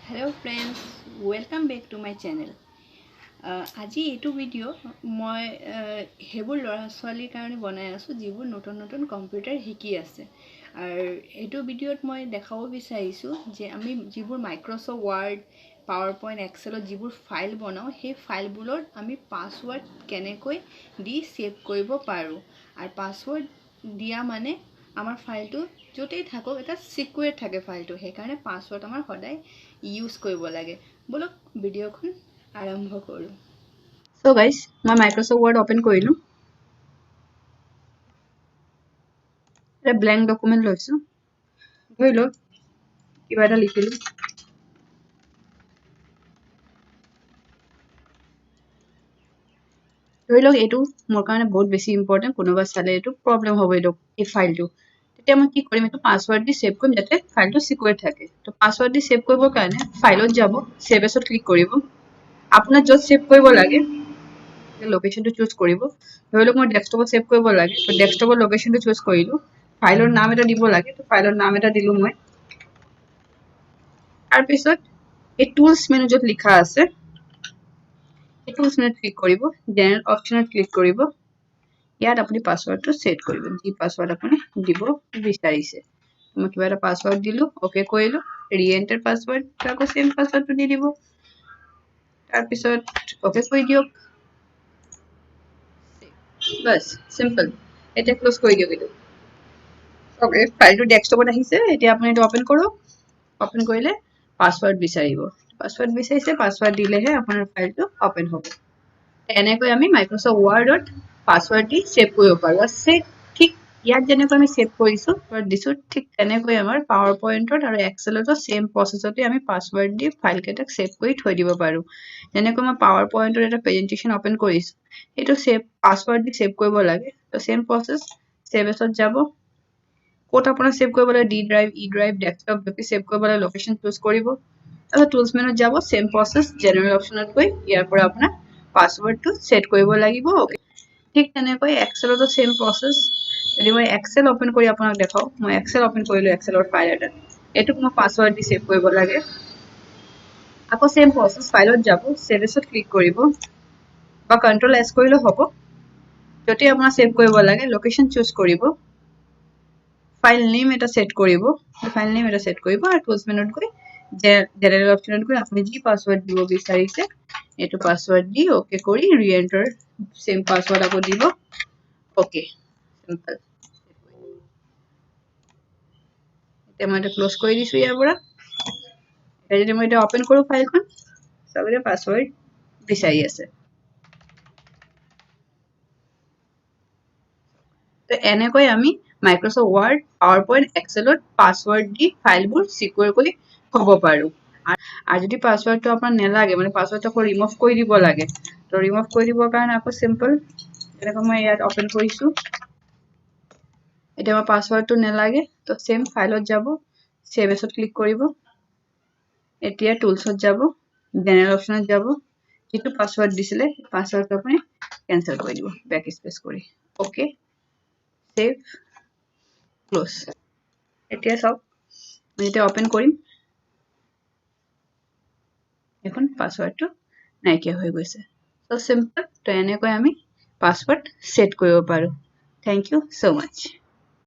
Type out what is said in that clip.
Hello friends, welcome back to my channel. আজি এইটো video' মই সেইবোৰ ল'ৰা ছোৱালীৰ কাৰণে বনাই আছোঁ যিবোৰ নতুন কম্পিউটাৰ শিকি আছে। আৰু এইটো ভিডিঅ'ত মই দেখাব বিচাৰিছোঁ যে আমি যিবোৰ মাইক্ৰ'ছফ্ট ৱাৰ্ড, পাৱাৰ পইণ্ট, এক্সেলত যিবোৰ ফাইল বনাওঁ সেই ফাইলবোৰত আমি পাছৱৰ্ড কেনেকৈ দি ছেভ কৰিব পাৰোঁ। আৰু পাছৱৰ্ড দিয়া মানে আমাৰ ফাইলটো য'তেই থাকক এটা সিক্ৰেট থাকে ফাইলটো, সেইকাৰণে পাছৱৰ্ড আমাৰ সদায় ইউজ কৰিব লাগে। বলক ভিডিঅ'খন আৰম্ভ কৰোঁ। সো গাইজ, মই মাইক্ৰ'ছফ্ট ৱাৰ্ড অপেন কৰিলোঁ। এটা ব্লেংক ডকুমেণ্ট লৈছোঁ। ধৰি লওক কিবা এটা লিখিলোঁ। ধৰি লওক এইটো মোৰ কাৰণে বহুত বেছি ইম্পৰ্টেণ্ট, কোনোবা চালে এইটো প্ৰব্লেম হ'ব এই ফাইলটো। তেতিয়া মই কি কৰিম, এইটো পাছৱৰ্ড দি ছেভ কৰিম যাতে ফাইলটো সিক্ৰেট থাকে। তো পাছৱৰ্ড দি ছেভ কৰিবৰ কাৰণে ফাইলত যাব, ছেভ এছত ক্লিক কৰিব। আপোনাৰ য'ত ছেভ কৰিব লাগে লোকেশ্যনটো চুজ কৰিব। ধৰি লওক মই ডেস্কটপত ছেভ কৰিব লাগে, তো ডেস্কটপৰ লোকেশ্যনটো চুজ কৰিলোঁ। ফাইলৰ নাম এটা দিব লাগে, তো ফাইলৰ নাম এটা দিলোঁ মই। তাৰপিছত এই টুলছ মেনু য'ত লিখা আছে এই টুলছ মেনুত ক্লিক কৰিব, জেনেৰেল অপশ্যনত ক্লিক কৰিব। ইয়াত আপুনি পাছৱৰ্ডটো ছেট কৰিব, যি পাছৱৰ্ড আপুনি দিব বিচাৰিছে। মই কিবা এটা পাছৱৰ্ড দিলোঁ, অ'কে কৰিলোঁ। ৰিএণ্টাৰ পাছৱৰ্ড, আকৌ চেম পাছৱৰ্ডটো দি দিব। তাৰপিছত অ'কে কৰি দিয়ক। বাস সিম্পল। এটা ক্লোজ কৰি দিয়ক এইটো। ওকে, ফাইলটো ডেস্কটপত আহিছে। এতিয়া আপুনি এইটো ওপেন কৰক। ওপেন কৰিলে পাছৱৰ্ড বিচাৰিব। পাছৱৰ্ড বিচাৰিছে, পাছৱৰ্ড দিলেহে আপোনাৰ ফাইলটো ওপেন হ'ব। এনেকৈ আমি মাইক্ৰ'ছফ্ট ৱাৰ্ডত পাছৱৰ্ড দি ছেভ কৰিব পাৰোঁ। ঠিক ইয়াত যেনেকৈ আমি ছেভ কৰিছোঁ দিছোঁ, ঠিক তেনেকৈ আমাৰ পাৱাৰ পইণ্টত আৰু এক্সেলতো ছেম প্ৰচেছতে আমি পাছৱৰ্ড দি ফাইলকেইটাক ছেভ কৰি থৈ দিব পাৰোঁ। যেনেকৈ মই পাৱাৰ পইণ্টত এটা প্ৰেজেণ্টেশ্যন ওপেন কৰিছোঁ, সেইটো পাছৱৰ্ড দি ছেভ কৰিব লাগে। তো ছেম প্ৰচেছ, ছেভ এছত যাব। ক'ত আপোনাৰ ছেভ কৰিব লাগে, ডি ড্ৰাইভ, ই ড্ৰাইভ, ডেস্কটপ, যদি ছেভ কৰিব লাগে লোকেশ্যন চুজ কৰিব। তাৰপিছত টুলছ মেনুত যাব, ছেম প্ৰচেছ, জেনেৰেল অপশ্যনত গৈ ইয়াৰ পৰা আপোনাৰ পাছৱৰ্ডটো ছেট কৰিব লাগিব। ঠিক তেনেকৈ এক্সেলতো ছেম প্ৰচেছ। যদি মই এক্সেল ওপেন কৰি আপোনাক দেখাওঁ, মই এক্সেল ওপেন কৰিলোঁ, এক্সেলৰ ফাইল এটা। এইটোক মই পাছৱৰ্ড দি ছেভ কৰিব লাগে। আকৌ ছেম প্ৰচেছ, ফাইলত যাব, ছেভ এছত ক্লিক কৰিব বা কণ্ট্ৰল এছ কৰিলেও হ'ব। যদি আপোনাৰ ছেভ কৰিব লাগে লোকেশ্যন চুজ কৰিব, ফাইল নেম এটা ছেট কৰিব, আৰু টুলছ মেনুত গৈ জেনেৰেল অপশ্যনত গৈ আপুনি যি পাছৱৰ্ড দিব বিচাৰিছে এইটো পাছৱৰ্ড দি অ'কে কৰি ৰিএণ্টাৰ ছেম পাছৱৰ্ড আকৌ দিব। Okay, simple. এতিয়া মই এটা ক্লোজ কৰি দিছোঁ ইয়াৰ পৰা। এতিয়া যদি মই এতিয়া ওপেন কৰোঁ ফাইলখন, চাবলৈ পাছৱৰ্ড বিচাৰি আছে। তো এনেকৈ আমি মাইক্ৰ'ছফ্ট ৱাৰ্ড, পাৱাৰ পইণ্ট, এক্সেলত পাছৱৰ্ড দি ফাইলবোৰ সিকিউৰ কৰি থ'ব পাৰোঁ। আৰু যদি পাছৱৰ্ডটো আপোনাৰ নালাগে, মানে পাছৱৰ্ডটো আকৌ ৰিমুভ কৰি দিব লাগে, তো ৰিমুভ কৰি দিবৰ কাৰণে আকৌ চিম্পল, এনেকৈ মই ইয়াত ওপেন কৰিছোঁ। এতিয়া মই পাছৱৰ্ডটো নালাগে, তো ছেম ফাইলত যাব, ছেভ এছত ক্লিক কৰিব। এতিয়া টুলছত যাব, জেনেৰেল অপশ্যনত যাব, যিটো পাছৱৰ্ড দিছিলে পাছৱৰ্ডটো আপুনি কেনচেল কৰি দিব, বেক স্পেচ কৰি। Okay, save, close. এতিয়া চাওক, মই যেতিয়া ওপেন কৰিম এখন পাছৱৰ্ডটো নাইকিয়া হৈ গৈছে। So' simple. তো এনেকৈ আমি পাছৱৰ্ড ছেট কৰিব পাৰোঁ। Thank you so' much.